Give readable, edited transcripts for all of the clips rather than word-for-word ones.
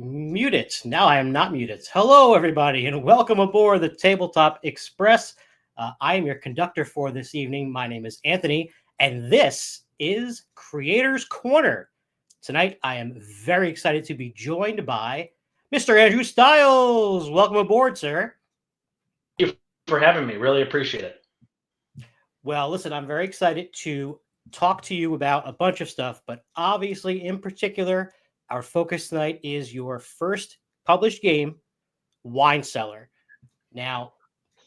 Mute it. Now I am not muted. Hello, everybody, and welcome aboard the Tabletop Express. I am your conductor for this evening. My name is Anthony, and this is Creators Corner. Tonight, I am very excited to be joined by Mr. Andrew Stiles. Welcome aboard, sir. Thank you for having me. Really appreciate it. Well, listen, I'm very excited to talk to you about a bunch of stuff, but obviously, in particular, our focus tonight is your first published game, Wine Cellar. Now,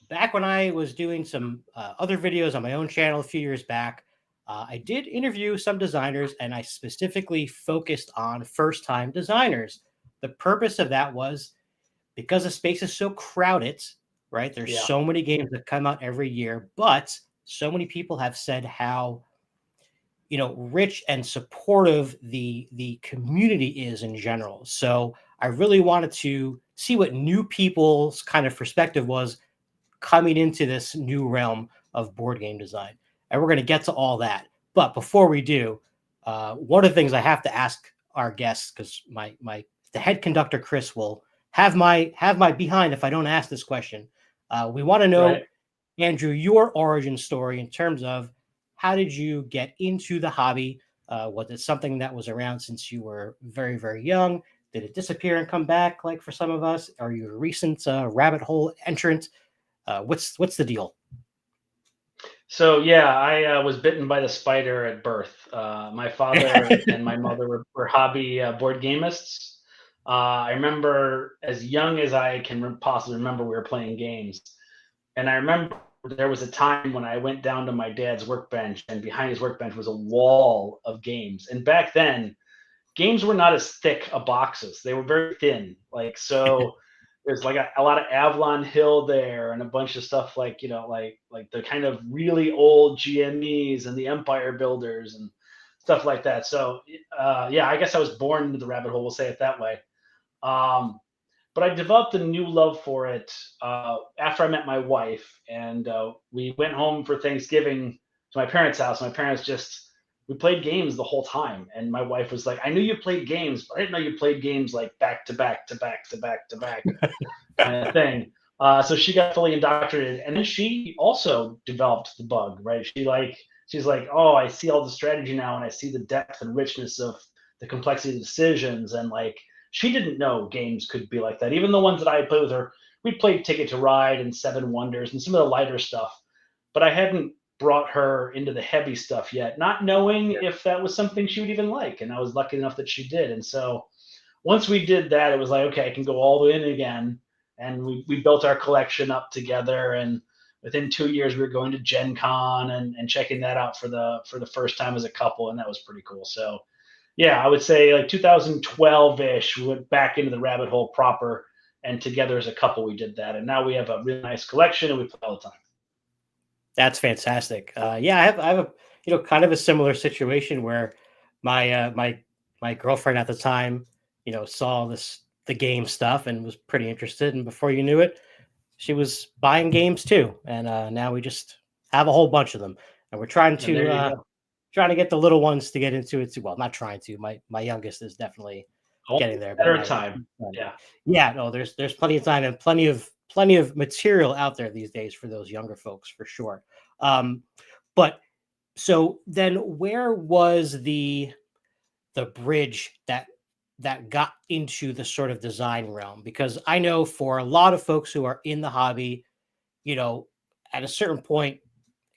back when I was doing some other videos on my own channel a few years back, I did interview some designers, and I specifically focused on first-time designers. The purpose of that was because the space is so crowded, right? There's so many games that come out every year, but so many people have said how rich and supportive the community is in general. So I really wanted to see what new people's kind of perspective was coming into this new realm of board game design. And we're going to get to all that. But before we do, one of the things I have to ask our guests, because the head conductor, Chris, will have my behind if I don't ask this question. We want to know, right, Andrew, your origin story in terms of how did you get into the hobby? Was it something that was around since you were very, very young? Did it disappear and come back like for some of us? Are you a recent rabbit hole entrant? What's the deal? So yeah, I was bitten by the spider at birth. My father and my mother were hobby board gamists. I remember as young as I can possibly remember, we were playing games, and I remember there was a time when I went down to my dad's workbench, and behind his workbench was a wall of games. And back then, games were not as thick of boxes; they were very thin. So. There's like a lot of Avalon Hill there, and a bunch of stuff like like the kind of really old GMEs and the Empire Builders and stuff like that. So yeah, I guess I was born into the rabbit hole. We'll say it that way. But I developed a new love for it after I met my wife, and we went home for Thanksgiving to my parents' house. My parents we played games the whole time, and my wife was like, "I knew you played games, but I didn't know you played games like back to back to back to back to back kind of thing." So she got fully indoctrinated, and then she also developed the bug. Right? She's like, "Oh, I see all the strategy now, and I see the depth and richness of the complexity of decisions." And like, she didn't know games could be like that. Even the ones that I played with her, we played Ticket to Ride and Seven Wonders and some of the lighter stuff, but I hadn't brought her into the heavy stuff yet, not knowing if that was something she would even like. And I was lucky enough that she did. And so once we did that, it was like, okay, I can go all the way in again. And we built our collection up together. And within 2 years, we were going to Gen Con and checking that out for the first time as a couple. And that was pretty cool. So yeah, I would say like 2012-ish, we went back into the rabbit hole proper. And together as a couple, we did that. And now we have a really nice collection, and we play all the time. That's fantastic. Yeah, I have a kind of a similar situation where my girlfriend at the time saw the game stuff and was pretty interested, and before you knew it, she was buying games too, and now we just have a whole bunch of them, and we're trying to get the little ones to get into it too. Well, not trying to. My youngest is definitely getting there. Better time. Yeah. No, there's plenty of time and plenty of material out there these days for those younger folks, for sure. But so then where was the bridge that got into the sort of design realm? Because I know for a lot of folks who are in the hobby, at a certain point,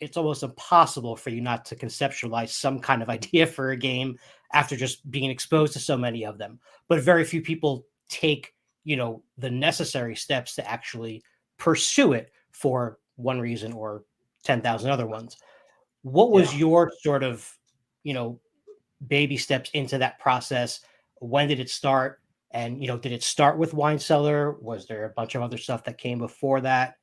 it's almost impossible for you not to conceptualize some kind of idea for a game after just being exposed to so many of them. But very few people take the necessary steps to actually pursue it for one reason or 10,000 other ones. What was your sort of baby steps into that process? When did it start? And did it start with Wine Cellar? Was there a bunch of other stuff that came before that?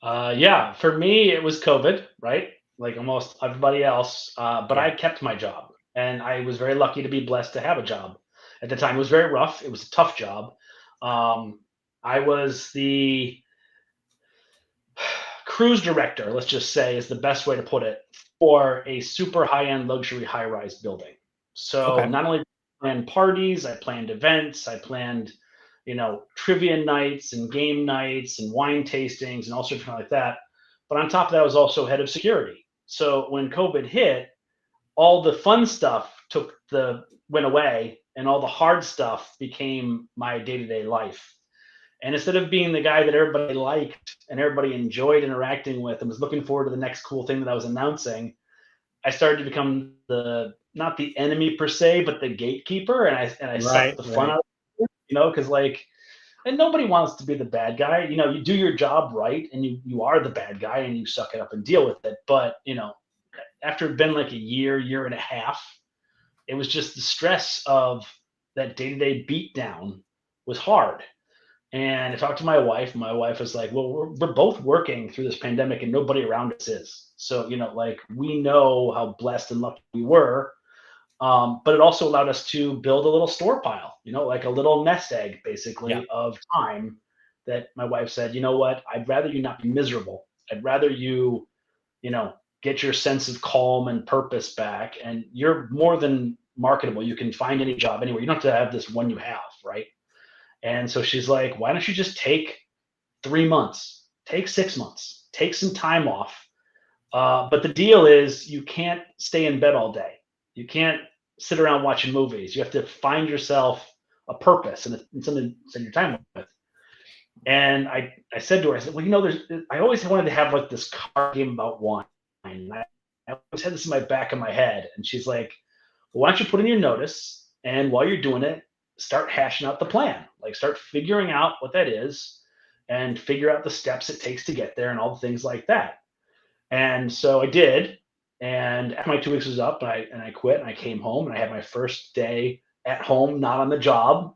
Yeah, for me it was COVID, right? Like almost everybody else. But I kept my job, and I was very lucky to be blessed to have a job. At the time, it was very rough. It was a tough job. I was the cruise director, let's just say, is the best way to put it, for a super high-end luxury high-rise building. So not only planned parties, I planned events, I planned, trivia nights and game nights and wine tastings and all sorts of things like that. But on top of that, I was also head of security. So when COVID hit, all the fun stuff went away, and all the hard stuff became my day to day life. And instead of being the guy that everybody liked and everybody enjoyed interacting with and was looking forward to the next cool thing that I was announcing, I started to become the not the enemy per se, but the gatekeeper, and I sucked Right, the fun right. out of it, because and nobody wants to be the bad guy. You do your job right, and you are the bad guy, and you suck it up and deal with it. But after it'd been like a year and a half, it was just the stress of that day to day beat down was hard. And I talked to my wife. My wife was like, "Well, we're both working through this pandemic, and nobody around us is. So, like we know how blessed and lucky we were, but it also allowed us to build a little store pile, like a little nest egg, Yeah. basically, of time. That my wife said, you know what? I'd rather you not be miserable. I'd rather you, you know, get your sense of calm and purpose back. And you're more than marketable. You can find any job anywhere. You don't have to have this one you have, right?" And so she's like, "Why don't you just take 3 months, take 6 months, take some time off? But the deal is, you can't stay in bed all day. You can't sit around watching movies. You have to find yourself a purpose and something to spend your time with." And I said to her, I said, "Well, I always wanted to have like this card game about wine. I always had this in my back of my head." And she's like, "Well, why don't you put in your notice? And while you're doing it, start hashing out the plan. Like, start figuring out what that is and figure out the steps it takes to get there and all the things like that." And so I did. And after my 2 weeks was up, and I quit, and I came home, and I had my first day at home, not on the job.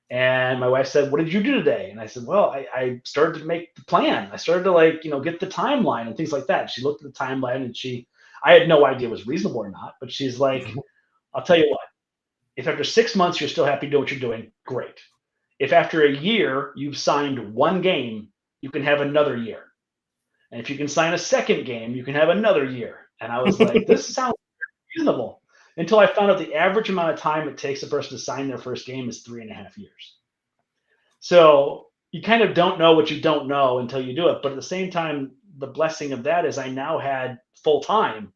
And my wife said, "What did you do today?" And I said, "Well, I started to make the plan. I started to get the timeline and things like that." She looked at the timeline, and I had no idea it was reasonable or not, but she's like, "I'll tell you what, if after 6 months you're still happy doing what you're doing, great. If after a year you've signed one game, you can have another year. And if you can sign a second game, you can have another year." And I was like, "This sounds reasonable." Until I found out the average amount of time it takes a person to sign their first game is 3.5 years. So you kind of don't know what you don't know until you do it. But at the same time, the blessing of that is I now had full time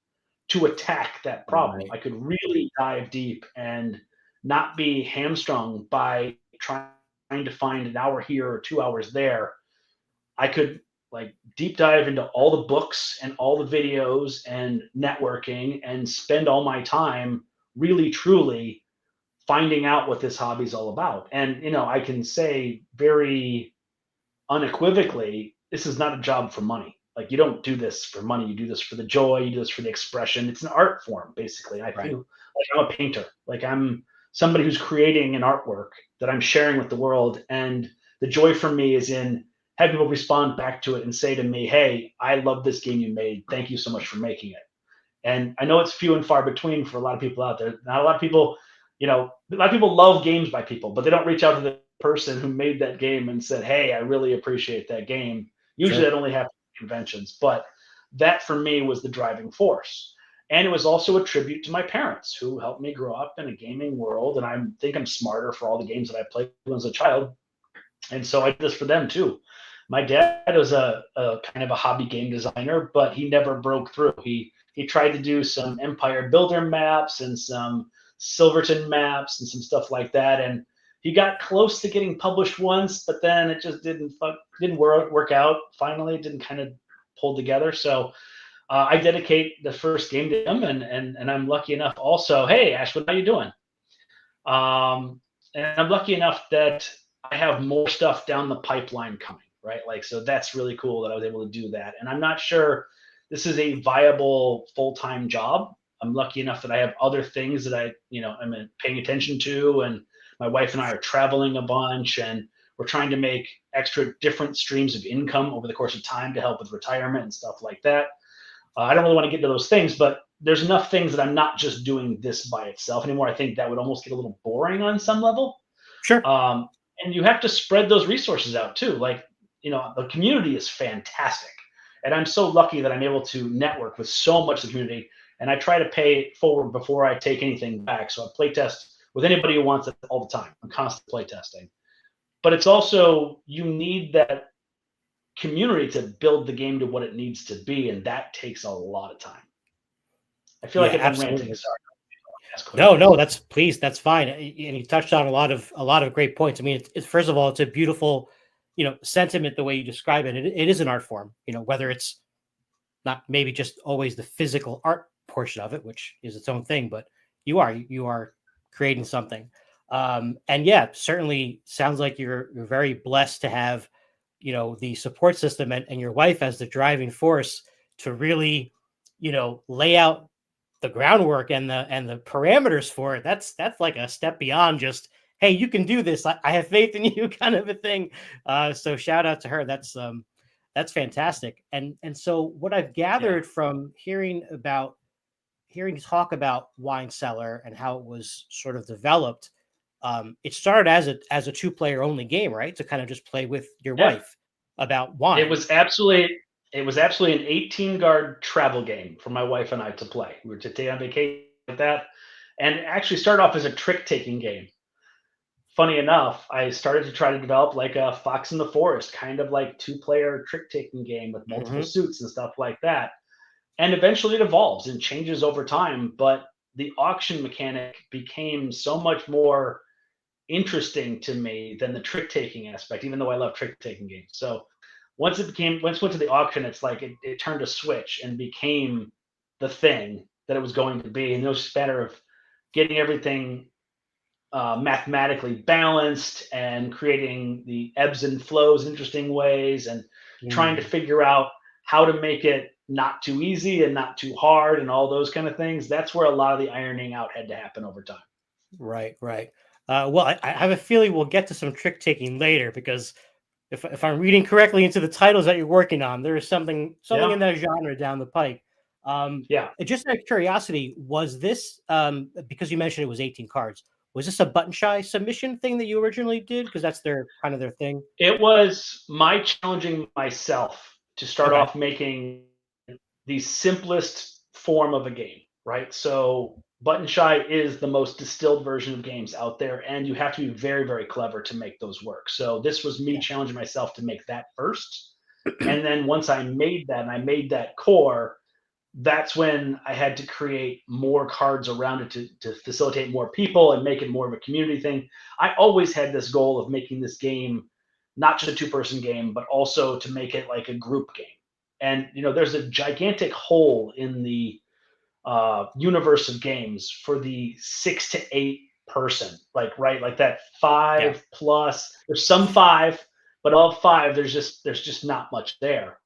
to attack that problem. Right. I could really dive deep and not be hamstrung by trying to find an hour here or 2 hours there. I could like deep dive into all the books and all the videos and networking and spend all my time really truly finding out what this hobby is all about. And I can say very unequivocally, this is not a job for money. Like, you don't do this for money. You do this for the joy. You do this for the expression. It's an art form, basically. I Right. feel like I'm a painter. Like, I'm somebody who's creating an artwork that I'm sharing with the world. And the joy for me is in having people respond back to it and say to me, "Hey, I love this game you made. Thank you so much for making it." And I know it's few and far between for a lot of people out there. Not a lot of people, a lot of people love games by people, but they don't reach out to the person who made that game and said, "Hey, I really appreciate that game." Usually Sure. that only happens at conventions, but that for me was the driving force. And it was also a tribute to my parents who helped me grow up in a gaming world. And I think I'm smarter for all the games that I played when I was a child. And so I did this for them too. My dad was a kind of a hobby game designer, but he never broke through. He tried to do some Empire Builder maps and some Silverton maps and some stuff like that, and he got close to getting published once, but then it just didn't work out. Finally, it didn't kind of pull together. So I dedicate the first game to him, and I'm lucky enough also. Hey, Ashwin, how you doing? And I'm lucky enough that I have more stuff down the pipeline coming, right? Like, so that's really cool that I was able to do that. And I'm not sure this is a viable full-time job. I'm lucky enough that I have other things that I'm paying attention to. And my wife and I are traveling a bunch, and we're trying to make extra different streams of income over the course of time to help with retirement and stuff like that. I don't really want to get into those things, but there's enough things that I'm not just doing this by itself anymore. I think that would almost get a little boring on some level. Sure. Um, and you have to spread those resources out too. Like, the community is fantastic. And I'm so lucky that I'm able to network with so much of the community. And I try to pay it forward before I take anything back. So I playtest with anybody who wants it all the time. I'm constantly playtesting. But it's also, you need that community to build the game to what it needs to be, and that takes a lot of time. I feel like Yeah, I've been ranting. absolutely. Sorry. No, that's fine. And you touched on a lot of great points. I mean, it's first of all, it's a beautiful, sentiment the way you describe it. It is an art form, whether it's not maybe just always the physical art portion of it, which is its own thing, but you are creating something. And yeah, certainly sounds like you're very blessed to have, the support system and your wife as the driving force to really, lay out the groundwork and the parameters for it. That's like a step beyond just, hey, you can do this. I have faith in you, kind of a thing. So shout out to her. That's fantastic. And so what I've gathered from hearing you talk about Wine Cellar and how it was sort of developed, it started as a two-player only game, right? To kind of just play with your Yeah. wife about wine. It was absolutely an 18 card travel game for my wife and I to play. We were to take on vacation like that, and it actually started off as a trick taking game. Funny enough, I started to try to develop like a Fox in the Forest, kind of like 2 player trick taking game with multiple suits and stuff like that. And eventually it evolves and changes over time. But the auction mechanic became so much more interesting to me than the trick taking aspect, even though I love trick taking games. So once it went to the auction, it's like it turned a switch and became the thing that it was going to be. And it was just a matter of getting everything mathematically balanced and creating the ebbs and flows in interesting ways, and trying to figure out how to make it not too easy and not too hard and all those kind of things. That's where a lot of the ironing out had to happen over time. Right, right. Well, I have a feeling we'll get to some trick taking later because if I'm reading correctly into the titles that you're working on, there is something Yeah. in that genre down the pike. Yeah. Just out of curiosity, was this because you mentioned it was 18 cards? Was this a button shy submission thing that you originally did? Because that's their kind of their thing. It was my challenging myself to start Okay. off making the simplest form of a game, right? So Button Shy is the most distilled version of games out there, and you have to be very, very clever to make those work. So this was me Yeah. challenging myself to make that first. And then once I made that and I made that core, that's when I had to create more cards around it to facilitate more people and make it more of a community thing. I always had this goal of making this game not just a 2 person game, but also to make it like a group game. And there's a gigantic hole in the universe of games for the 6 to 8 person, like that Yeah. 5 plus. There's some 5, but of 5, there's just not much there.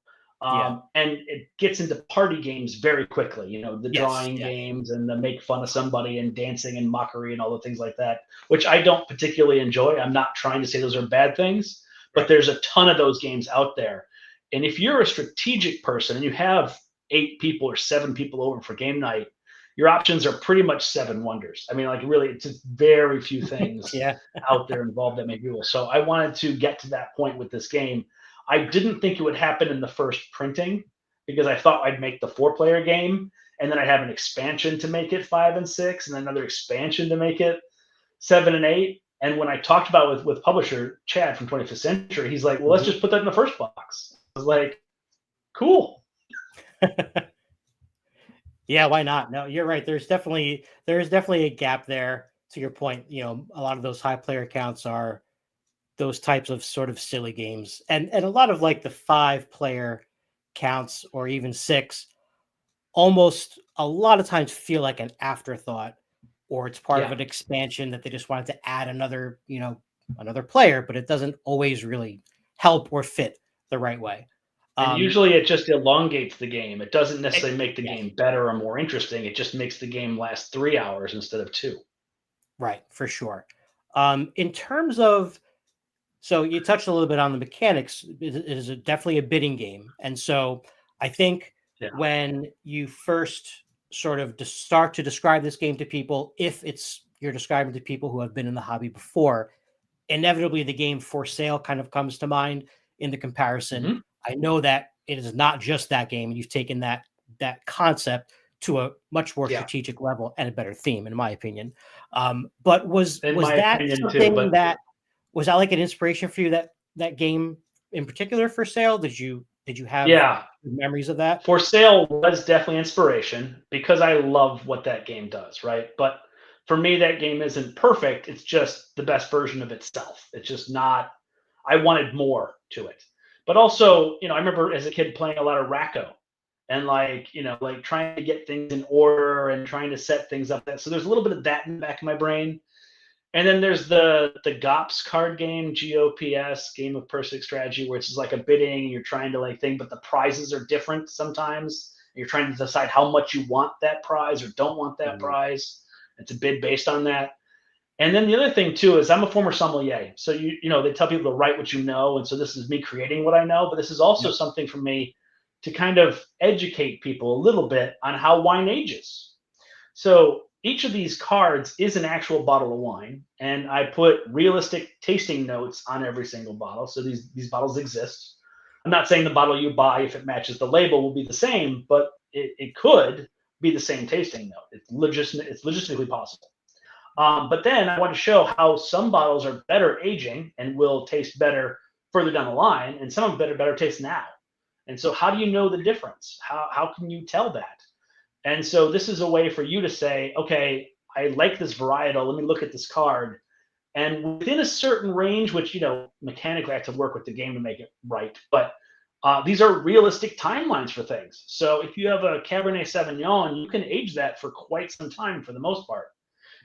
Yeah. And it gets into party games very quickly. The Yes. drawing Yeah. games and the make fun of somebody and dancing and mockery and all the things like that, which I don't particularly enjoy. I'm not trying to say those are bad things, but Right. there's a ton of those games out there. And if you're a strategic person and you have 8 people or 7 people over for game night, your options are pretty much 7 wonders. I mean, like really, it's just very few things Yeah. out there involved that make people. So I wanted to get to that point with this game. I didn't think it would happen in the first printing because I thought I'd make the 4 player game and then I'd have an expansion to make it 5 and 6 and then another expansion to make it 7 and 8. And when I talked about it with publisher Chad from 25th Century, he's like, well, let's just put that in the first box. I was like, cool. Yeah, why not? No, you're right. There's definitely a gap there. To your point, a lot of those high player counts are those types of sort of silly games, and a lot of like the 5 player counts or even 6, almost a lot of times feel like an afterthought, or it's part of Yeah. an expansion that they just wanted to add another player, but it doesn't always really help or fit the right way. And usually it just elongates the game. It doesn't necessarily make the Yeah. game better or more interesting. It just makes the game last 3 hours instead of 2. Right, for sure. In terms of, so you touched a little bit on the mechanics. It is definitely a bidding game, and so I think Yeah. when you first sort of start to describe this game to people, if you're describing to people who have been in the hobby before, inevitably the game For Sale kind of comes to mind in the comparison. Mhm. I know that it is not just that game, and you've taken that concept to a much more Yeah, strategic level and a better theme, in my opinion. But was in was my that opinion too. something But that was that like an inspiration for you, that game in particular for sale? Did you have yeah, memories of that? For Sale was definitely inspiration because I love what that game does, right? But for me, that game isn't perfect. It's just the best version of itself. It's just not. I wanted more to it. But also, I remember as a kid playing a lot of Racco and like trying to get things in order and trying to set things up. So there's a little bit of that in the back of my brain. And then there's the GOPS card game, GOPS, Game of Personal Strategy, where it's just like a bidding, you're trying to like think, but the prizes are different sometimes. You're trying to decide how much you want that prize or don't want that Mhm. prize. It's a bid based on that. And then the other thing too is I'm a former sommelier. So they tell people to write what you know. And so this is me creating what I know, but this is also Yep. something for me to kind of educate people a little bit on how wine ages. So each of these cards is an actual bottle of wine, and I put realistic tasting notes on every single bottle. So these bottles exist. I'm not saying the bottle you buy, if it matches the label, will be the same, but it could be the same tasting note. It's logistically possible. But then I want to show how some bottles are better aging and will taste better further down the line, and some of them better taste now. And so, how do you know the difference? How can you tell that? And so this is a way for you to say, okay, I like this varietal. Let me look at this card. And within a certain range, which, mechanically I have to work with the game to make it right. But these are realistic timelines for things. So if you have a Cabernet Sauvignon, you can age that for quite some time for the most part.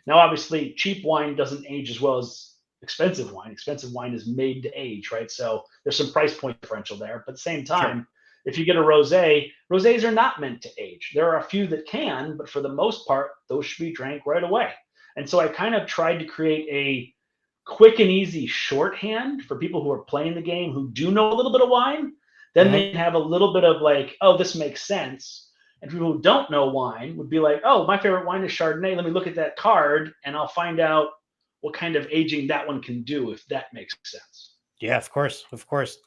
Now, obviously, cheap wine doesn't age as well as expensive wine. Expensive wine is made to age, right? So there's some price point differential there. But at the same Sure. time, if you get a rosé, rosés are not meant to age. There are a few that can, but for the most part, those should be drank right away. And so I kind of tried to create a quick and easy shorthand for people who are playing the game who do know a little bit of wine. Then Mhm. they have a little bit of like, oh, this makes sense. And people who don't know wine would be like, oh, my favorite wine is Chardonnay. Let me look at that card and I'll find out what kind of aging that one can do, if that makes sense. Yeah, of course, of course.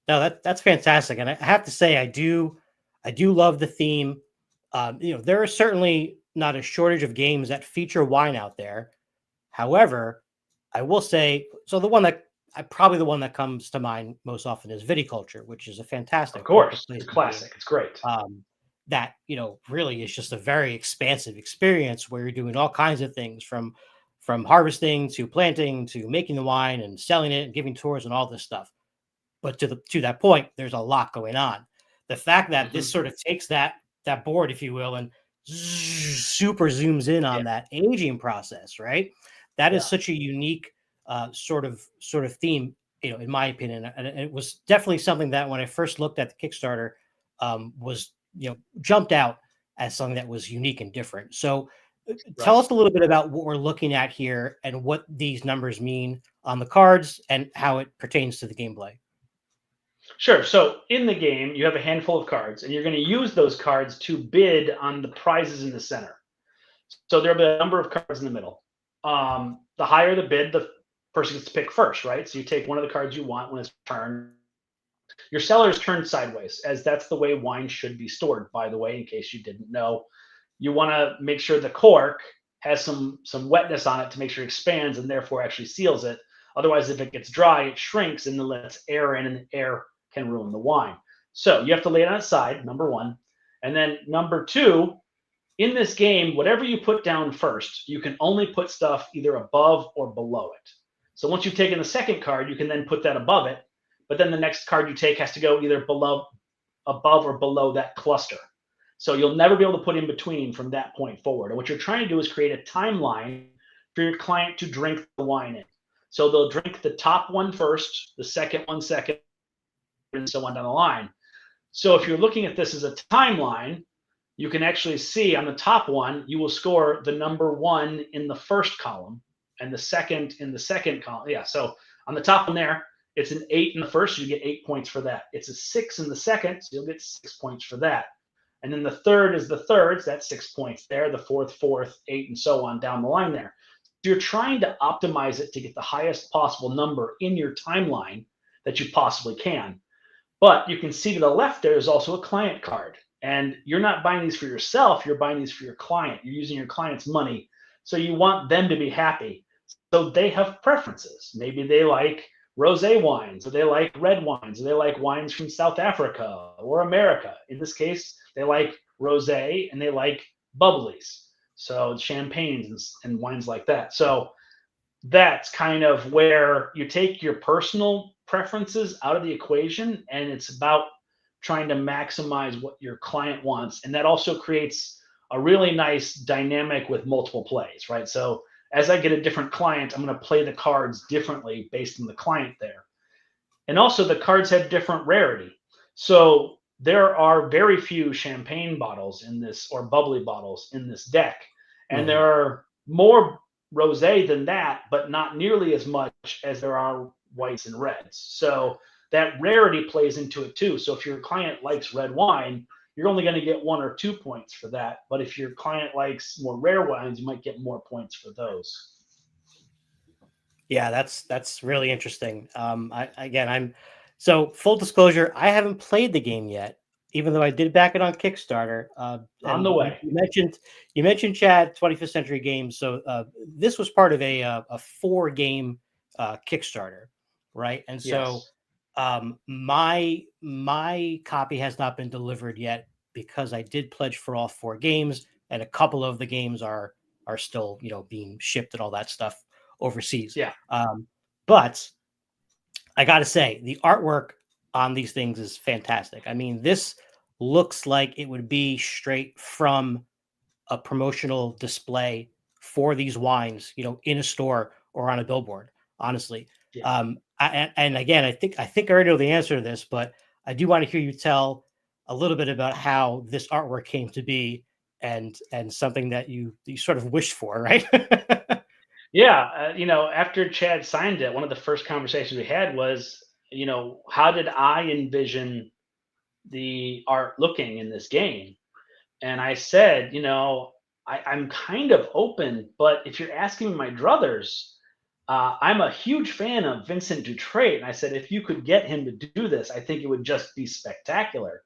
No, that's fantastic, and I have to say, I do love the theme. There are certainly not a shortage of games that feature wine out there. However, I will say, so the one that comes to mind most often is viticulture, which is a Of fantastic worker course, it's a placement game. classic. It's great. Um, that really is just a very expansive experience where you're doing all kinds of things from harvesting to planting to making the wine and selling it and giving tours and all this stuff. But to that point, there's a lot going on. The fact that this Hmm. sort of takes that board, if you will, and super zooms in Yeah, on that aging process, right? That is yeah, such a unique sort of theme, in my opinion. And it was definitely something that when I first looked at the Kickstarter, was jumped out as something that was unique and different. So tell right. us a little bit about what we're looking at here and what these numbers mean on the cards and how it pertains to the gameplay. Sure. So in the game, you have a handful of cards, and you're going to use those cards to bid on the prizes in the center. So there'll be a number of cards in the middle. The higher the bid, the person gets to pick first, right? So you take one of the cards you want when it's turn. Your cellar is turned sideways, as that's the way wine should be stored, by the way, in case you didn't know. You want to make sure the cork has some wetness on it to make sure it expands and therefore actually seals it. Otherwise, if it gets dry, it shrinks and then lets air in, and air can ruin the wine. So you have to lay it on its side, number one. And then number two, in this game, whatever you put down first, you can only put stuff either above or below it. So once you've taken the second card, you can then put that above it. But then the next card you take has to go either above or below that cluster. So you'll never be able to put in between from that point forward. And what you're trying to do is create a timeline for your client to drink the wine in. So they'll drink the top one first, the second one second, and so on down the line. So if you're looking at this as a timeline, you can actually see on the top one, you will score the number one in the first column and the second in the second column. Yeah. So on the top one there, it's an 8 in the first, so you get 8 points for that. It's a 6 in the second, so you'll get 6 points for that. And then the third is the third, so that's 6 points there, the fourth, 8, and so on down the line there. So you're trying to optimize it to get the highest possible number in your timeline that you possibly can. But you can see to the left, there is also a client card. And you're not buying these for yourself, you're buying these for your client. You're using your client's money. So you want them to be happy. So they have preferences. Maybe they like rosé wines, or they like red wines, or they like wines from South Africa or America. In this case, they like rosé and they like bubblies. So champagnes and wines like that. So that's kind of where you take your personal preferences out of the equation, and it's about trying to maximize what your client wants. And that also creates a really nice dynamic with multiple plays, right? So as I get a different client, I'm going to play the cards differently based on the client there. And also, the cards have different rarity. So there are very few champagne bottles in this, or bubbly bottles in this deck. And Mhm. there are more rosé than that, but not nearly as much as there are whites and reds. So that rarity plays into it too. So if your client likes red wine, you're only going to get 1 or 2 points for that. But if your client likes more rare wines, you might get more points for those. Yeah, that's really interesting. I'm so full disclosure, I haven't played the game yet, even though I did back it on Kickstarter. On And the you, way. you mentioned Chad 25th Century Games, so this was part of a 4 game Kickstarter, right? And so Yes. my copy has not been delivered yet because I did pledge for all 4 games, and a couple of the games are still being shipped and all that stuff overseas. Yeah. But I got to say, the artwork on these things is fantastic. I mean, this looks like it would be straight from a promotional display for these wines, in a store or on a billboard. Honestly, Yeah. and again, I think I already know the answer to this, but I do want to hear you tell a little bit about how this artwork came to be, and something that you sort of wished for, right? Yeah, after Chad signed it, one of the first conversations we had was, how did I envision the art looking in this game? And I said, I'm kind of open, but if you're asking my druthers, I'm a huge fan of Vincent Dutrait. And I said, if you could get him to do this, I think it would just be spectacular.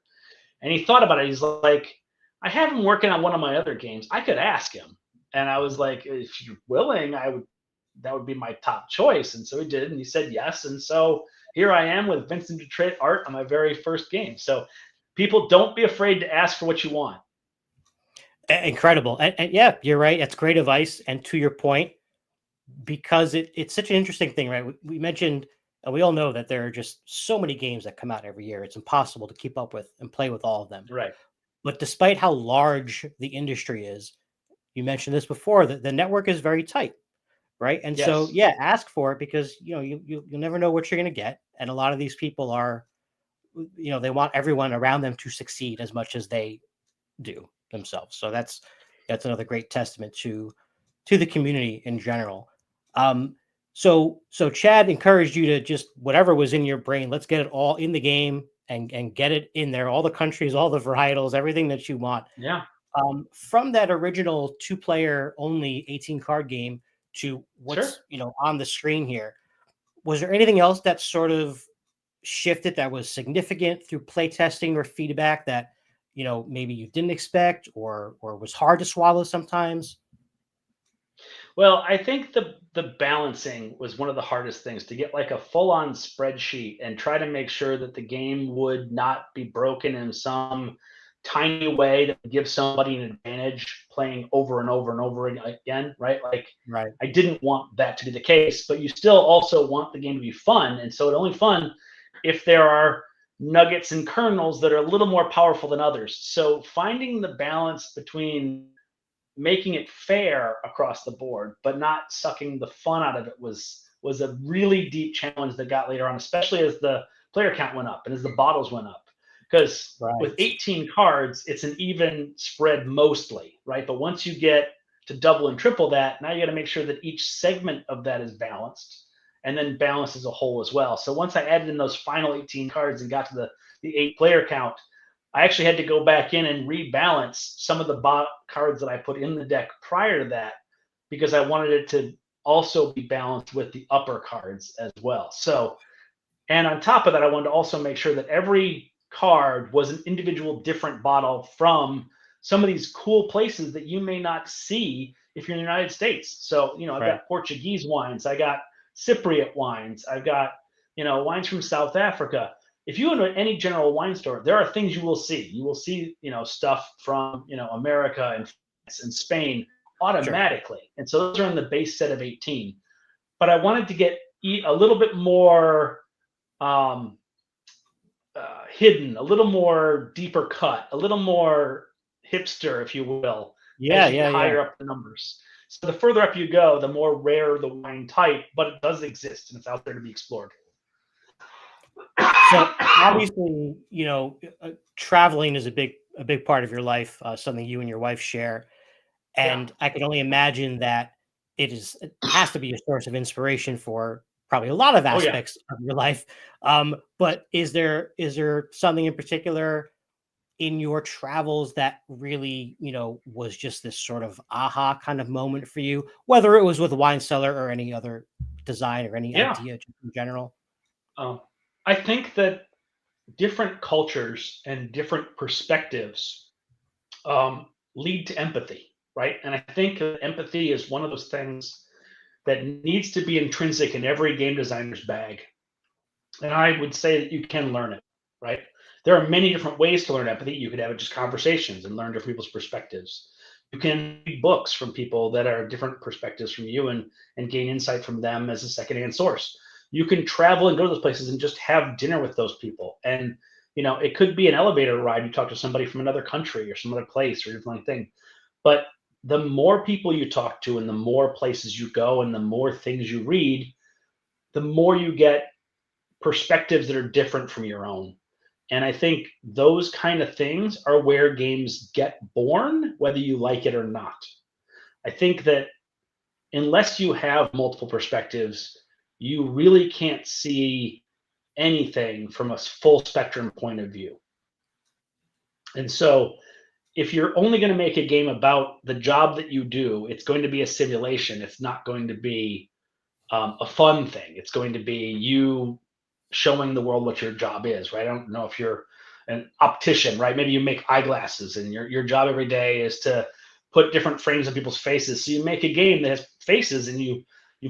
And he thought about it. He's like, I have him working on one of my other games. I could ask him. And I was like, if you're willing, that would be my top choice. And so he did, and he said yes. And so here I am with Vincent Dutrait art on my very first game. So people, don't be afraid to ask for what you want. Incredible, and yeah, you're right. That's great advice. And to your point, because it's such an interesting thing, right? We mentioned, and we all know that there are just so many games that come out every year. It's impossible to keep up with and play with all of them. Right. But despite how large the industry is, you mentioned this before, that the network is very tight, right? And so, Yes. yeah, ask for it, because you'll never know what you're going to get. And a lot of these people are, they want everyone around them to succeed as much as they do themselves. So that's another great testament to the community in general. Um, so Chad encouraged you to just whatever was in your brain, let's get it all in the game and get it in there, all the countries, all the varietals, everything that you want. Yeah. From that original 2-player only 18 card game to Sure. what's on the screen here, was there anything else that sort of shifted that was significant through play testing or feedback that maybe you didn't expect, or was hard to swallow sometimes? Well, I think the balancing was one of the hardest things, to get like a full-on spreadsheet and try to make sure that the game would not be broken in some tiny way that would give somebody an advantage playing over and over and over again, right? Like, Right. I didn't want that to be the case, but you still also want the game to be fun, and so it's only fun if there are nuggets and kernels that are a little more powerful than others. So finding the balance between making it fair across the board, but not sucking the fun out of it was a really deep challenge that got later on, especially as the player count went up and as the bottles went up. Because with Right. 18 cards, it's an even spread mostly, right? But once you get to double and triple that, now you got to make sure that each segment of that is balanced, and then balanced as a whole as well. So once I added in those final 18 cards and got to the 8 player count, I actually had to go back in and rebalance some of the cards that I put in the deck prior to that, because I wanted it to also be balanced with the upper cards as well. So, and on top of that, I wanted to also make sure that every card was an individual different bottle from some of these cool places that you may not see if you're in the United States. So, I've Right. got Portuguese wines, I got Cypriot wines, I've got, wines from South Africa. If you go to any general wine store, there are things you will see. You will see, stuff from, America and France and Spain Sure. automatically. And so those are in the base set of 18. But I wanted to get a little bit more um, hidden, a little more deeper cut, a little more hipster, if you will, Yeah, as you get yeah, yeah. higher up the numbers. So the further up you go, the more rare the wine type, but it does exist and it's out there to be explored. So obviously, traveling is a big part of your life, something you and your wife share. Yeah. And I can only imagine that it has to be a source of inspiration for probably a lot of Oh yeah. aspects of your life. But is there something in particular in your travels that really, was just this sort of aha kind of moment for you, whether it was with Wine Cellar or any other design or any Yeah. idea just in general? Um, I think that different cultures and different perspectives lead to empathy, right? And I think empathy is one of those things that needs to be intrinsic in every game designer's bag. And I would say that you can learn it, right? There are many different ways to learn empathy. You could have it just conversations and learn different people's perspectives. You can read books from people that are different perspectives from you and gain insight from them as a secondhand source. You can travel and go to those places and just have dinner with those people. And it could be an elevator ride. You talk to somebody from another country or some other place or a different thing. But the more people you talk to and the more places you go and the more things you read, the more you get perspectives that are different from your own. And I think those kind of things are where games get born, whether you like it or not. I think that unless you have multiple perspectives, you really can't see anything from a full spectrum point of view. And so, if you're only going to make a game about the job that you do, it's going to be a simulation. It's not going to be a fun thing. It's going to be you showing the world what your job is, right? I don't know if you're an optician, right? Maybe you make eyeglasses, and your job every day is to put different frames on people's faces. So you make a game that has faces, and you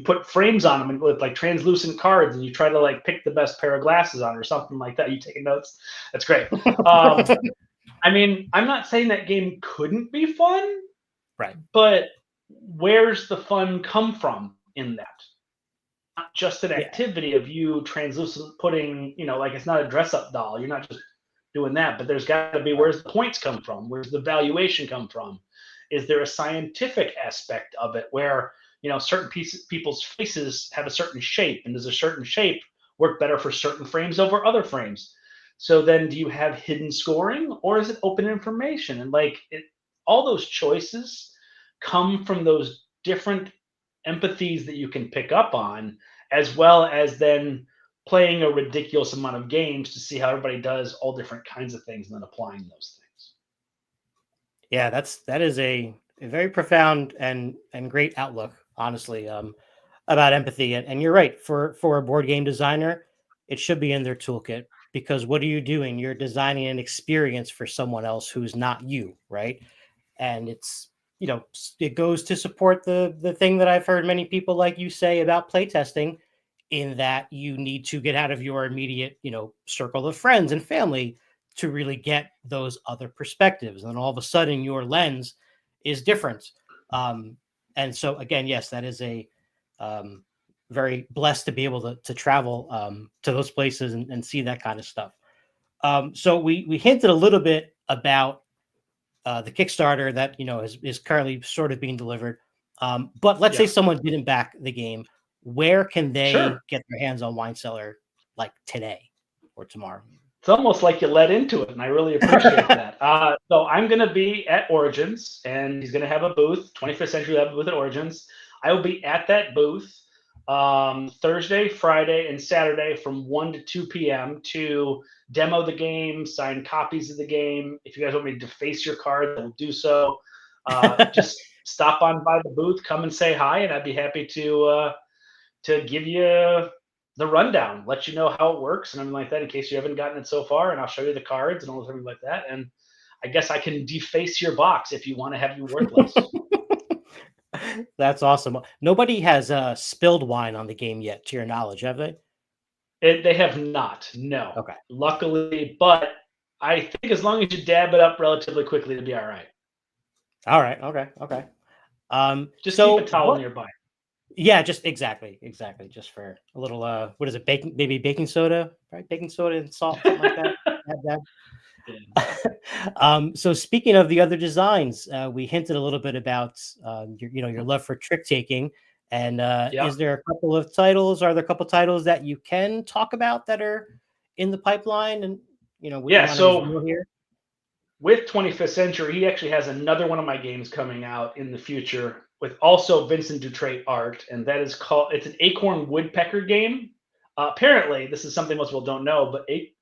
put frames on them with like translucent cards, and you try to like pick the best pair of glasses on or something like that. You taking notes? That's great. Um, I mean, I'm not saying that game couldn't be fun, Right. but where's the fun come from in that? Not just an Yeah. activity of you translucent putting, like it's not a dress up doll. You're not just doing that, but there's got to be, where's the points come from? Where's the valuation come from? Is there a scientific aspect of it where, certain people's faces have a certain shape, and does a certain shape work better for certain frames over other frames? So then do you have hidden scoring or is it open information? And all those choices come from those different empathies that you can pick up on, as well as then playing a ridiculous amount of games to see how everybody does all different kinds of things and then applying those things. Yeah, that is a very profound and great outlook, honestly, about empathy. And you're right. For a board game designer, it should be in their toolkit, because what are you doing? You're designing an experience for someone else who's not you, right? And it goes to support the thing that I've heard many people like you say about playtesting, in that you need to get out of your immediate, circle of friends and family to really get those other perspectives. And all of a sudden your lens is different. Um, and so again, yes, that is a um, very blessed to be able to travel to those places and see that kind of stuff. So we hinted a little bit about the Kickstarter that is currently sort of being delivered. But let's say Yeah, someone didn't back the game, where can they sure. get their hands on Wine Cellar, like today or tomorrow? It's almost like you led into it, and I really appreciate that. So I'm going to be at Origins, and he's going to have a booth. 25th Century will have a booth at Origins. I will be at that booth Thursday, Friday, and Saturday from 1 to 2 p.m. to demo the game, sign copies of the game. If you guys want me to deface your card, I will do so. Just stop on by the booth, come and say hi, and I'd be happy to give you the rundown, let you know how it works and everything like that in case you haven't gotten it so far, and I'll show you the cards and all things like that. And I guess I can deface your box if you want to have you worthless. That's awesome. Nobody has spilled wine on the game yet, to your knowledge, have they? They have not, no. Okay. Luckily, but I think as long as you dab it up relatively quickly, it'll be all right. All right. Okay. Okay. Just keep a So towel what? nearby. Yeah, just exactly, just for a little. What is it? Baking, maybe baking soda, right? Baking soda and salt, something like that. Add that. Yeah. So speaking of the other designs, we hinted a little bit about your love for trick taking, and Yeah. is there a couple of titles? Are there a couple titles that you can talk about that are in the pipeline, and we Yeah. want to So reveal here? with 25th Century, he actually has another one of my games coming out in the future with also Vincent Dutrait art, and that is called. It's an Acorn Woodpecker game. Apparently, this is something most people don't know,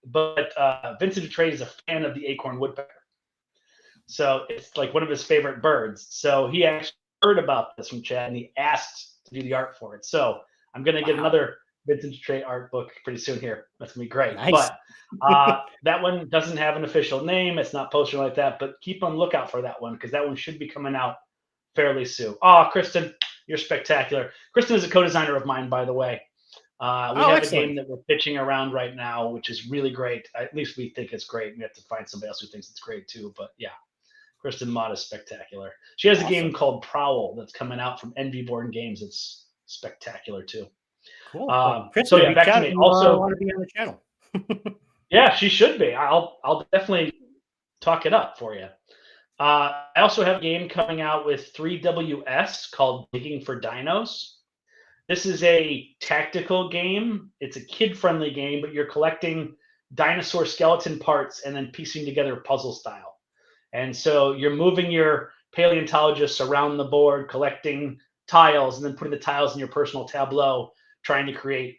but Vincent Dutrait is a fan of the acorn woodpecker. So it's like one of his favorite birds. So he actually heard about this from Chad and he asked to do the art for it. So I'm going to get Wow, another vintage trait art book pretty soon here. That's going to be great. nice. But that one doesn't have an official name. It's not posted like that, but keep on lookout for that one because that one should be coming out fairly soon. Oh, Kristen, you're spectacular. Kristen is a co-designer of mine, by the way. We Oh, have a excellent. game that we're pitching around right now, which is really great. At least we think it's great. We have to find somebody else who thinks it's great too. But yeah, Kristen Mott is spectacular. She has a game Awesome. called Prowl that's coming out from Envy Born Games. It's spectacular too. Cool. Well, So Kristen, yeah, reach back to out if me. you Also, want to be on the channel. yeah, she should be. I'll definitely talk it up for you. I also have a game coming out with 3WS called Digging for Dinos. This is a tactical game. It's a kid-friendly game, but you're collecting dinosaur skeleton parts and then piecing together puzzle style. And so you're moving your paleontologists around the board, collecting tiles, and then putting the tiles in your personal tableau, trying to create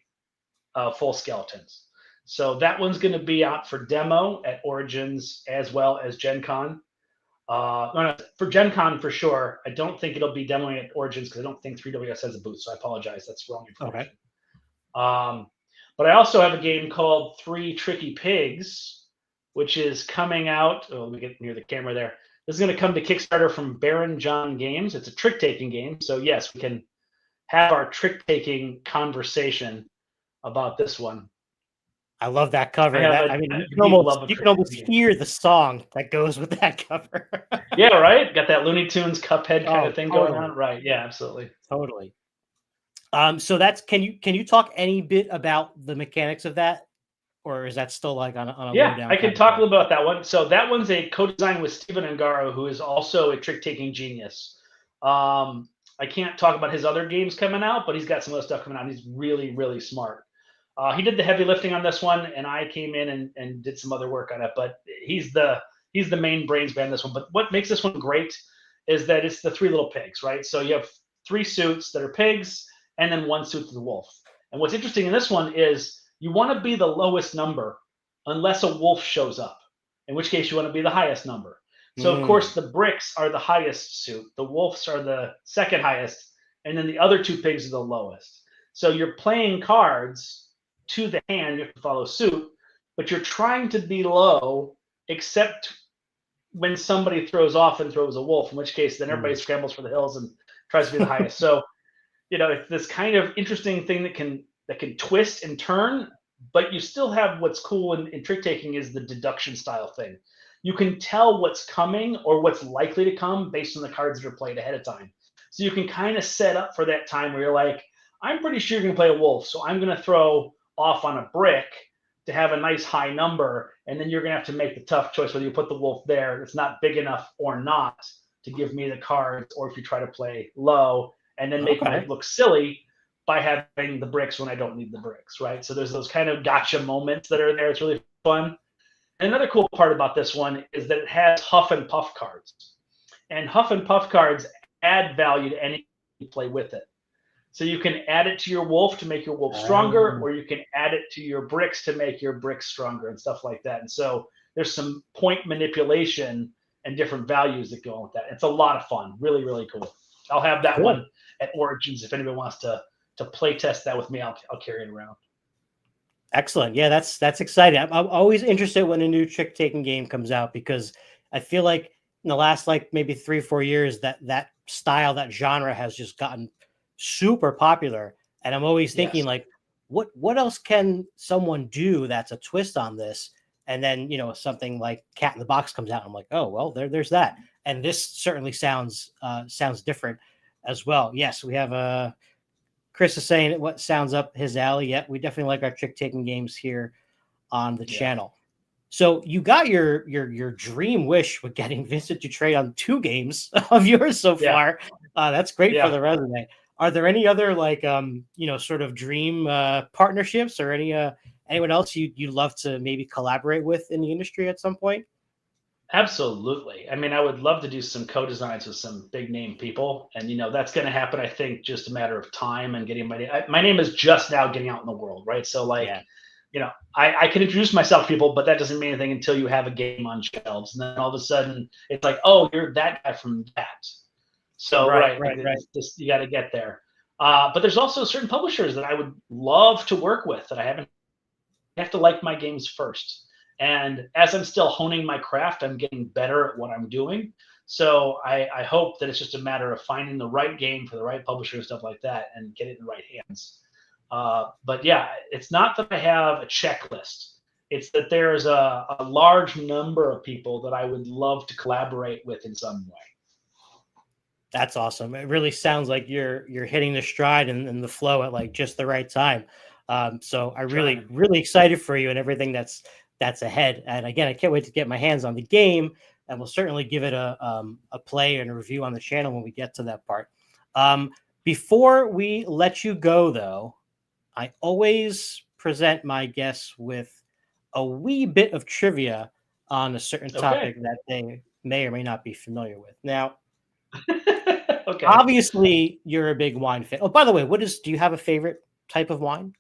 full skeletons. So that one's going to be out for demo at Origins as well as Gen Con. No, for Gen Con for sure. I don't think it'll be demoing at Origins because I don't think 3WS has a booth. So I apologize. That's wrong Okay. information. But I also have a game called Three Tricky Pigs, which is coming out. Oh, let me get near the camera there. This is going to come to Kickstarter from Baron John Games. It's a trick taking game. So, yes, we can have our trick taking conversation about this one. I love that cover. I have That a, I mean, a deep love of you can trick almost taking games. hear the song that goes with that cover. Yeah, right? Got that Looney Tunes Cuphead kind Oh, of thing going totally, on. Right. Yeah, absolutely. totally. So that's can you talk any bit about the mechanics of that, or is that still like on a low Yeah, down I can kind of talk a thing? little about that one. So that one's a co-design with Stephen Angaro, who is also a trick-taking genius. I can't talk about his other games coming out, but he's got some other stuff coming out. He's really, really smart. He did the heavy lifting on this one, and I came in and did some other work on it. But he's the main brains behind this one. But what makes this one great is that it's the three little pigs, right? So you have three suits that are pigs, and then one suit to the wolf. And what's interesting in this one is you want to be the lowest number unless a wolf shows up, in which case you want to be the highest number. So, of Mm, course, the bricks are the highest suit, the wolves are the second highest, and then the other two pigs are the lowest. So, you're playing cards to the hand, you have to follow suit, but you're trying to be low, except when somebody throws off and throws a wolf, in which case then everybody mm. scrambles for the hills and tries to be the highest. So, it's this kind of interesting thing that can twist and turn, but you still have what's cool in trick taking is the deduction style thing. You can tell what's coming or what's likely to come based on the cards that are played ahead of time. So you can kind of set up for that time where you're like, I'm pretty sure you're going to play a wolf, so I'm going to throw off on a brick to have a nice high number, and then you're going to have to make the tough choice whether you put the wolf there. It's not big enough or not to give me the cards, or if you try to play low and then make me Okay. look silly by having the bricks when I don't need the bricks, right? So there's those kind of gotcha moments that are there. It's really fun. And another cool part about this one is that it has Huff and Puff cards. And Huff and Puff cards add value to any you play with it. So you can add it to your wolf to make your wolf stronger, Um, or you can add it to your bricks to make your bricks stronger and stuff like that. And so there's some point manipulation and different values that go on with that. It's a lot of fun. Really, really cool. I'll have that cool. one at Origins if anybody wants to play test that with me. I'll carry it around. Excellent. Yeah, that's exciting. I'm always interested when a new trick taking game comes out because I feel like in the last like maybe 3 or 4 years that style, that genre has just gotten super popular. And I'm always thinking Yes. like, what else can someone do that's a twist on this? And then something like Cat in the Box comes out. I'm like, oh well, there's that. And this certainly sounds different as well. Yes, we have a. Chris is saying what sounds up his alley. Yet we definitely like our trick taking games here on the Yeah. channel. So you got your dream wish with getting Vincent to trade on 2 games of yours so Yeah. far. That's great for Yeah. the resume. Are there any other like sort of dream partnerships or anyone else you'd love to maybe collaborate with in the industry at some point? Absolutely. I mean, I would love to do some co-designs with some big name people, and that's going to happen. I think just a matter of time and getting my name is just now getting out in the world, right? So like, Yeah. I can introduce myself to people, but that doesn't mean anything until you have a game on shelves, and then all of a sudden it's like, oh, you're that guy from that. So Right, right, like right, right. you got to get there. But there's also certain publishers that I would love to work with that I haven't. I have to like my games first. And as I'm still honing my craft, I'm getting better at what I'm doing. So I hope that it's just a matter of finding the right game for the right publisher and stuff like that and get it in the right hands. But yeah, it's not that I have a checklist. It's that there's a large number of people that I would love to collaborate with in some way. That's awesome. It really sounds like you're hitting the stride and the flow at like just the right time. So I Trying. really excited for you and everything that's ahead. And again, I can't wait to get my hands on the game, and we'll certainly give it a play and a review on the channel when we get to that part. Before we let you go, though, I always present my guests with a wee bit of trivia on a certain Okay. topic that they may or may not be familiar with. Now, Okay. obviously, you're a big wine fan. Oh, by the way, do you have a favorite type of wine?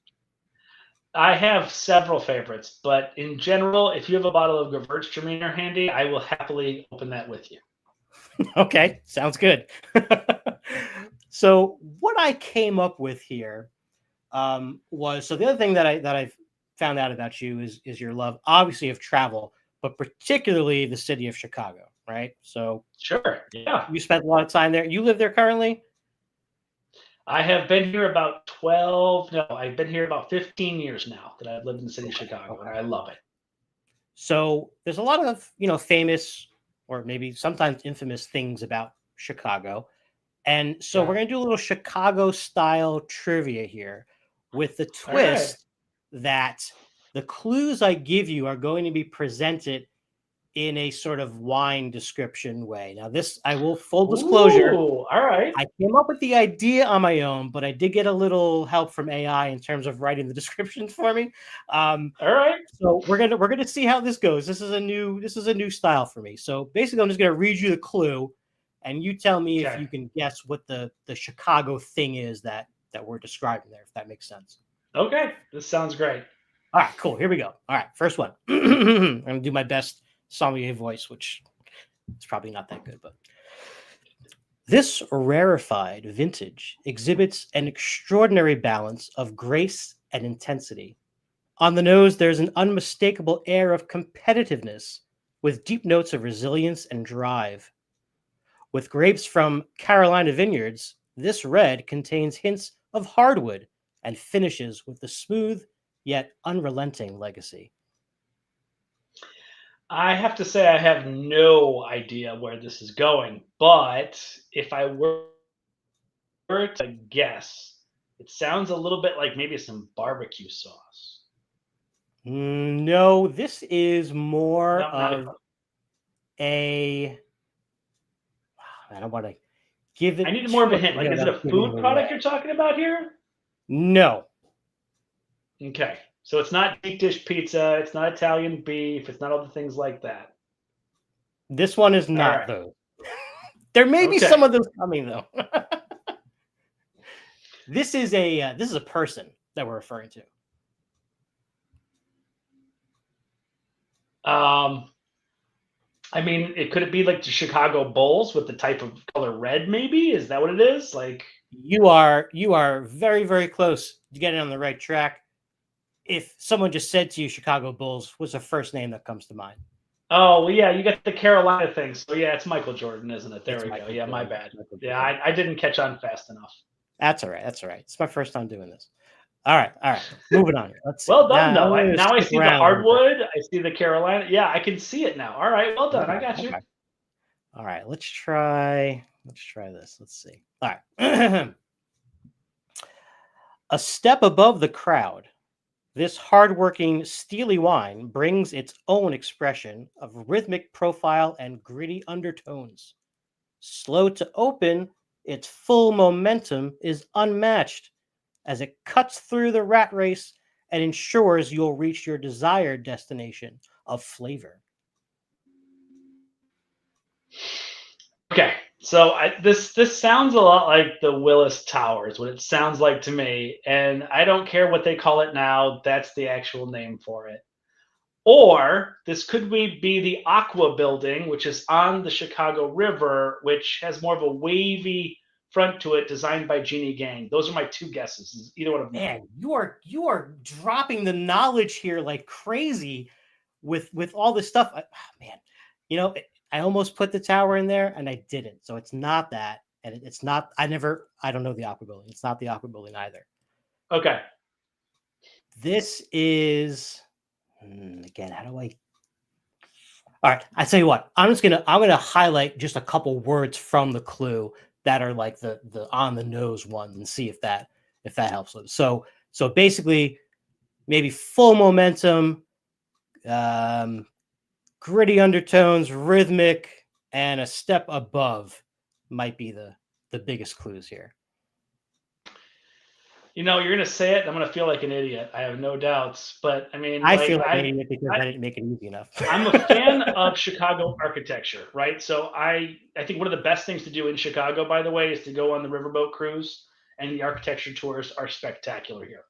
I have several favorites, but in general, if you have a bottle of Gewürztraminer handy, I will happily open that with you. Okay, sounds good. So what I came up with here was the other thing that I've found out about you is your love, obviously, of travel, but particularly the city of Chicago, right? So Sure. Yeah. you spent a lot of time there. You live there currently? I have been here about 12, no, I've been here about 15 years now that I've lived in the city of Okay. Chicago, and Okay. I love it. So there's a lot of famous or maybe sometimes infamous things about Chicago. And so Yeah. we're going to do a little Chicago style trivia here with the All right. twist that the clues I give you are going to be presented in a sort of wine description way. Now, this, I will full disclosure, Ooh, all right. I came up with the idea on my own, but I did get a little help from AI in terms of writing the descriptions for me. Um, All right. so we're gonna see how this goes. This is a new style for me. So basically, I'm just gonna read you the clue, and you tell me if Okay. you can guess what the Chicago thing is that we're describing there. If that makes sense. Okay. This sounds great. All right, cool. Here we go. All right, first one. I'm gonna do my best sommelier voice, which is probably not that good, but this rarefied vintage exhibits an extraordinary balance of grace and intensity. On the nose, there's an unmistakable air of competitiveness with deep notes of resilience and drive. With grapes from Carolina vineyards, this red contains hints of hardwood and finishes with the smooth yet unrelenting legacy. I have to say I have no idea where this is going, but if I were to guess, it sounds a little bit like maybe some barbecue sauce. No, this is more No, not. of a. I don't want to give I it need more too of a much hint. away Like, is it without a giving it food product away. you're talking about here? No, Okay. So it's not deep dish pizza. It's not Italian beef. It's not all the things like that. this one is All not right. those. There may be Okay. some of those coming though. This is a person that we're referring to. Um, I mean, could it be like the Chicago Bulls with the type of color red? Maybe is that what it is? Like, You are very very close to getting on the right track. if someone just said to you Chicago Bulls, what's the first name that comes to mind? Oh, well, yeah, you got the Carolina thing. So, yeah, it's Michael Jordan, isn't it? There It's we go. Michael Yeah, my Jordan. bad. Michael Yeah, Jordan. I didn't catch on fast enough. That's all right. That's all right. It's my first time doing this. All right. All right. Moving on here. Let's see. Well done, Now, though. I'm going to Now I skip see the around a little bit. hardwood. I see the Carolina. Yeah, I can see it now. All right, well done. I Okay, got you. okay. All right. Let's try this. Let's see. All right. A step above the crowd, this hardworking, steely wine brings its own expression of rhythmic profile and gritty undertones. Slow to open, its full momentum is unmatched as it cuts through the rat race and ensures you'll reach your desired destination of flavor. Okay, so this sounds a lot like the Willis Towers, what it sounds like to me, and I don't care what they call it now. That's the actual name for it. Or this could be the Aqua Building, which is on the Chicago River, which has more of a wavy front to it, designed by Jeannie Gang. Those are my two guesses. Is either one of them? Man, you are dropping the knowledge here like crazy with all this stuff. Man, you know, I almost put the tower in there and I didn't. So it's not that, and it's not. I don't know the Aqua Building. It's not the Aqua Building either. Okay. This is again. How do I? All right, I tell you what. I'm gonna highlight just a couple words from the clue that are like the on the nose ones and see if that helps. So basically, maybe full momentum, gritty undertones, rhythmic, and a step above might be the biggest clues here. You know, you're gonna say it, I'm gonna feel like an idiot. I have no doubts. But I mean, I like feel like an idiot because I didn't make it easy enough. I'm a fan of Chicago architecture, right? So I think one of the best things to do in Chicago, by the way, is to go on the riverboat cruise, and the architecture tours are spectacular here.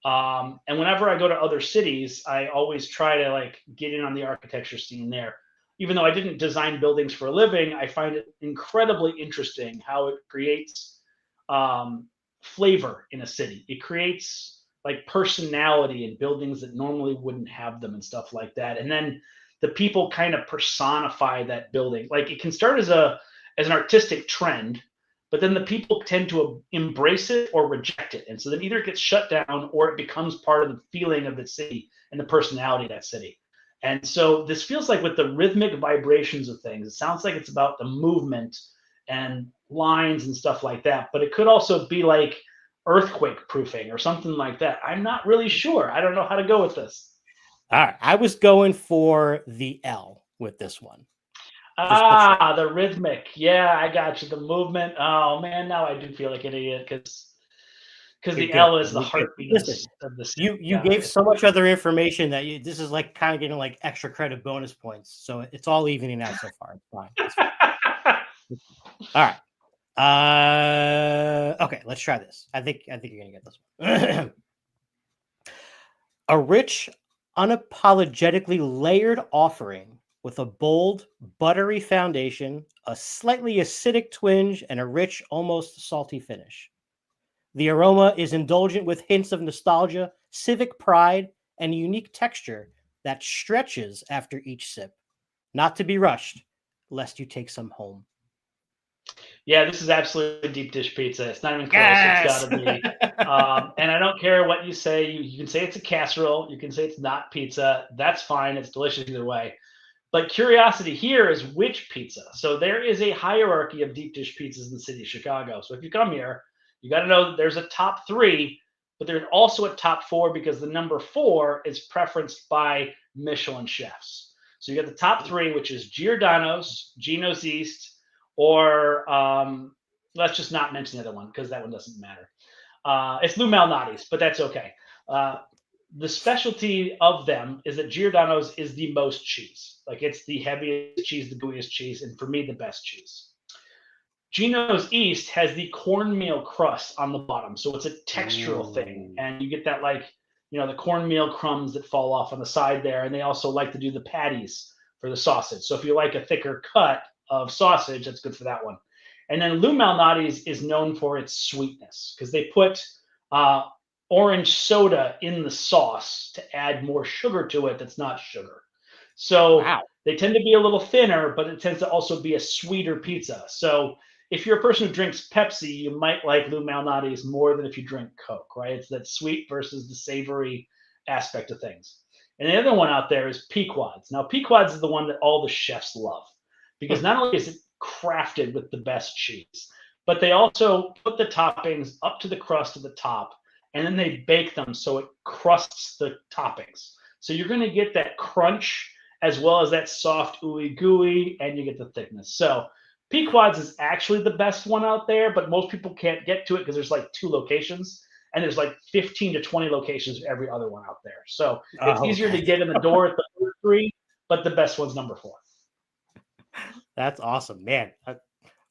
And whenever I go to other cities, I always try to like get in on the architecture scene there. Even though I didn't design buildings for a living, I find it incredibly interesting how it creates flavor in a city. It creates like personality in buildings that normally wouldn't have them and stuff like that. And then the people kind of personify that building. Like it can start as an artistic trend, but then the people tend to embrace it or reject it. And so then either it gets shut down or it becomes part of the feeling of the city and the personality of that city. And so this feels like with the rhythmic vibrations of things, it sounds like it's about the movement and lines and stuff like that. But it could also be like earthquake proofing or something like that. I'm not really sure. I don't know how to go with this. All right, I was going for the L with this one. The rhythmic. Yeah, I got you. The movement. Oh man, now I do feel like an idiot because the Good. L is the heartbeat of the city. You gave so much other information that this is like kind of getting like extra credit bonus points. So it's all evening out so far. It's fine. It's fine. All right. Okay, let's try this. I think you're gonna get this one. A rich, unapologetically layered offering with a bold, buttery foundation, a slightly acidic twinge, and a rich, almost salty finish. The aroma is indulgent with hints of nostalgia, civic pride, and a unique texture that stretches after each sip. Not to be rushed, lest you take some home. Yeah, this is absolutely deep dish pizza. It's not even close. Yes! It's got to be. And I don't care what you say. You can say it's a casserole. You can say it's not pizza. That's fine. It's delicious either way. But curiosity here is which pizza. So there is a hierarchy of deep dish pizzas in the city of Chicago. So if you come here, you got to know that there's a top three, but there's also a top four because the number four is preferenced by Michelin chefs. So you got the top three, which is Giordano's, Gino's East, or let's just not mention the other one because that one doesn't matter. It's Lou Malnati's, but that's okay. The specialty of them is that Giordano's is the most cheese. Like it's the heaviest cheese, the gooeyest cheese, and for me, the best cheese. Gino's East has the cornmeal crust on the bottom, so it's a textural thing, and you get that like the cornmeal crumbs that fall off on the side there, and they also like to do the patties for the sausage. So if you like a thicker cut of sausage, that's good for that one. And then Lou Malnati's is known for its sweetness because they put orange soda in the sauce to add more sugar to it that's not sugar. So Wow. they tend to be a little thinner, but it tends to also be a sweeter pizza. So if you're a person who drinks Pepsi, you might like Lou Malnati's more than if you drink Coke, right? It's that sweet versus the savory aspect of things. And the other one out there is Pequod's. Now, Pequod's is the one that all the chefs love because Hmm. not only is it crafted with the best cheese, but they also put the toppings up to the crust of the top and then they bake them so it crusts the toppings. So you're going to get that crunch as well as that soft ooey gooey, and you get the thickness. So Pequod's is actually the best one out there, but most people can't get to it because there's like 2 locations, and there's like 15 to 20 locations of every other one out there. So it's Oh, easier to okay. get in the door at the other 3, but the best one's number 4. That's awesome, man.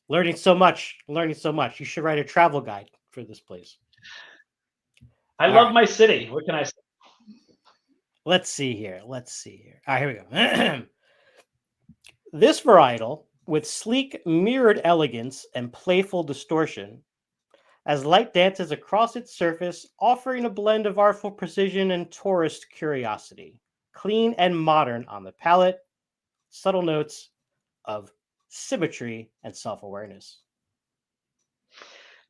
Learning so much. Learning so much. You should write a travel guide for this place. I All love right. my city. What can I say? Let's see here. Let's see here. All right, here we go. This varietal, with sleek mirrored elegance and playful distortion, as light dances across its surface, offering a blend of artful precision and tourist curiosity. Clean and modern on the palate, subtle notes of symmetry and self awareness.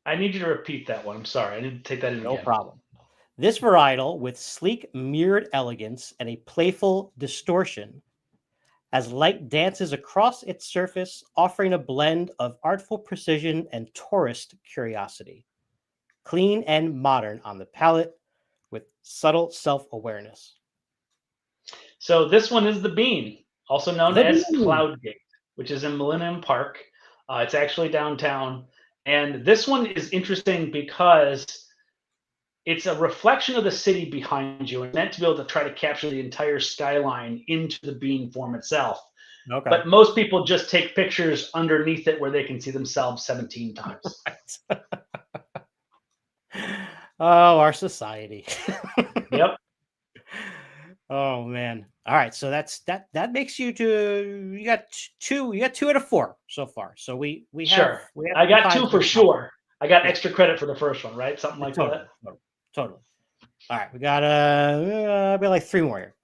I need you to repeat that one. I'm sorry. I need to take that in No again. problem. This varietal, with sleek mirrored elegance and a playful distortion, as light dances across its surface, offering a blend of artful precision and tourist curiosity. Clean and modern on the palate, with subtle self awareness. So this one is the Bean, also known The as Bean. Cloudgate, which is in Millennium Park. It's actually downtown. And this one is interesting because it's a reflection of the city behind you and meant to be able to try to capture the entire skyline into the bean form itself. Okay. But most people just take pictures underneath it where they can see themselves 17 times. Oh, our society. Yep. Oh man. All right. So that makes you got two out of four so far. So we have Sure. we have I some got time 2 to for respond. sure. I got Yeah, extra credit for the first one, right? Something like that. totally, totally, totally. All right, we got maybe like three more here.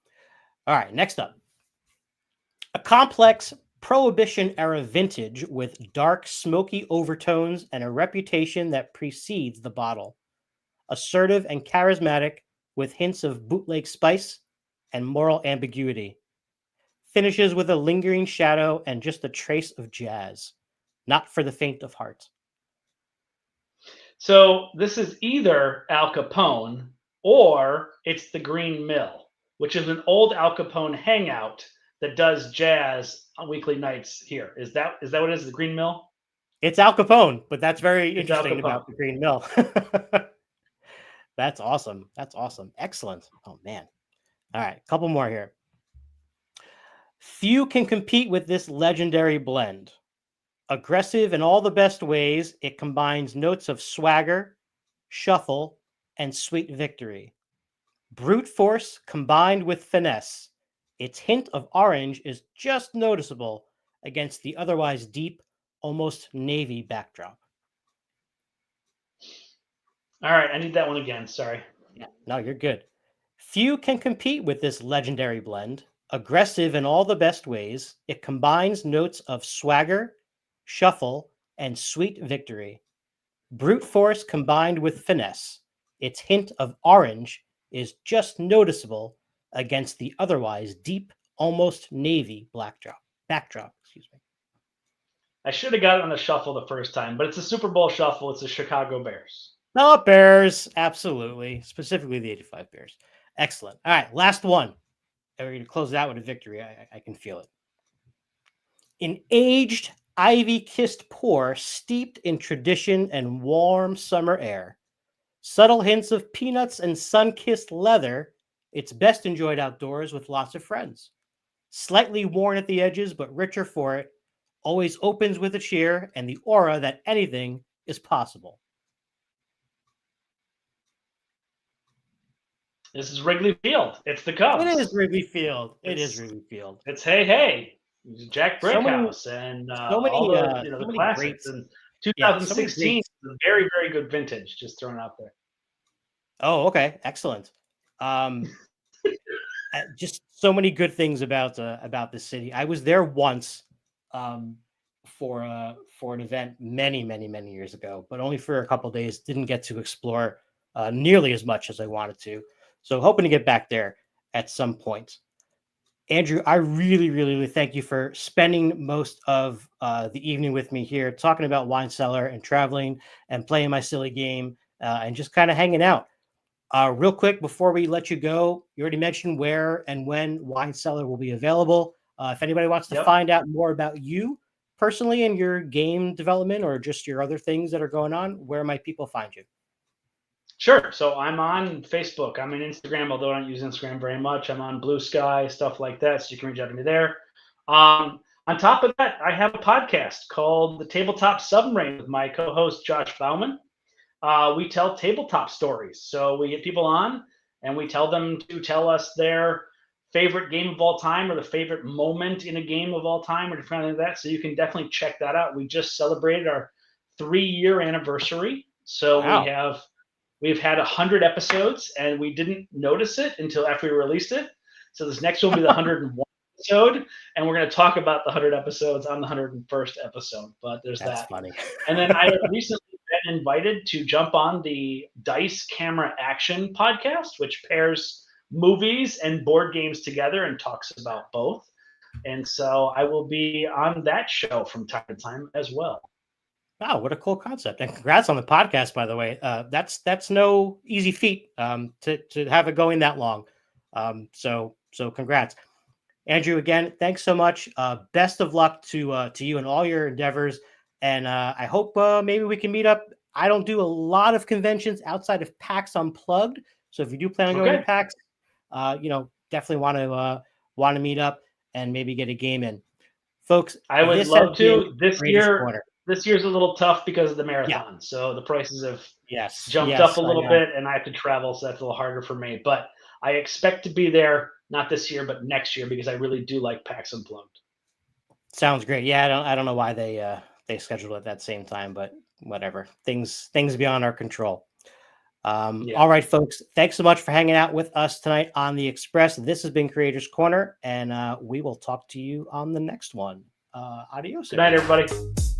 All right, next up, a complex Prohibition era vintage with dark, smoky overtones and a reputation that precedes the bottle. Assertive and charismatic, with hints of bootleg spice and moral ambiguity. Finishes with a lingering shadow and just a trace of jazz. Not for the faint of heart. So this is either Al Capone or it's the Green Mill, which is an old Al Capone hangout that does jazz on weekly nights here. Is that what it is? The Green Mill? It's Al Capone, but that's very It's Al interesting Capone. about the Green Mill. That's awesome. That's awesome. Excellent. Oh, man. All right, a couple more here. Few can compete with this legendary blend. Aggressive in all the best ways, it combines notes of swagger, shuffle, and sweet victory. Brute force combined with finesse. Its hint of orange is just noticeable against the otherwise deep, almost navy backdrop. All right, I need that one again. Sorry. Yeah, no, you're good. Few can compete with this legendary blend. Aggressive in all the best ways, it combines notes of swagger, shuffle, and sweet victory. Brute force combined with finesse. Its hint of orange is just noticeable against the otherwise deep, almost navy backdrop. Excuse me. I should have got it on the shuffle the first time, but it's a Super Bowl shuffle. It's the Chicago Bears. No, Bears, absolutely. Specifically the 85 Bears. Excellent. All right, last one. And we're going to close it out with a victory. I can feel it. An aged, ivy kissed pour steeped in tradition and warm summer air. Subtle hints of peanuts and sun kissed leather. It's best enjoyed outdoors with lots of friends. Slightly worn at the edges, but richer for it. Always opens with a cheer and the aura that anything is possible. This is Wrigley Field. It's the It is Cubs. Wrigley Field. It is It's Wrigley Field. it's Hey Hey, Jack So many, Brickhouse, and so all many, the so the many classics. greats. And Yeah, so many 2016 greats. is a very very good vintage. Just thrown out there. Oh, okay, excellent. Um, just so many good things about the city. I was there once um, for an event many years ago, but only for a couple days. Didn't get to explore nearly as much as I wanted to. So hoping to get back there at some point. Andrew, I really thank you for spending most of the evening with me here, talking about Wine Cellar and traveling and playing my silly game and just kind of hanging out. Real quick, before we let you go, you already mentioned where and when Wine Cellar will be available. If anybody wants to Yep. find out more about you personally and your game development or just your other things that are going on, where might people find you? Sure. So I'm on Facebook. I'm on Instagram, although I don't use Instagram very much. I'm on Blue Sky, stuff like that. So you can reach out to me there. On top of that, I have a podcast called The Tabletop Submarine with my co host, Josh Bauman. We tell tabletop stories. So we get people on and we tell them to tell us their favorite game of all time or the favorite moment in a game of all time or different like that. So you can definitely check that out. We just celebrated our 3-year anniversary. So Wow, we've had 100 episodes and we didn't notice it until after we released it. So this next one will be the 101 episode, and we're going to talk about the 100 episodes on the 101st episode. But there's that's that. funny. And then I recently been invited to jump on the Dice Camera Action podcast, which pairs movies and board games together and talks about both. And so I will be on that show from time to time as well. Wow, what a cool concept! And congrats on the podcast, by the way. That's no easy feat to have it going that long. So congrats. Andrew, again, thanks so much. Best of luck to you and all your endeavors. And I hope maybe we can meet up. I don't do a lot of conventions outside of PAX Unplugged. So if you do plan on going to Okay. PAX, definitely want to meet up and maybe get a game in. Folks, I would this has love been to. This Creators year, Corner. this year's a little tough because of the Yeah, marathon. So the prices have jumped up yes, a I little know. bit, and I have to travel, so that's a little harder for me. But I expect to be there not this year, but next year because I really do like PAX Unplugged. Sounds great. Yeah, I don't know why they scheduled it at that same time, but whatever. Things beyond our control. Yeah. All right, folks. Thanks so much for hanging out with us tonight on the Express. This has been Creators Corner, and we will talk to you on the next one. Adios, Good night, everyone. everybody.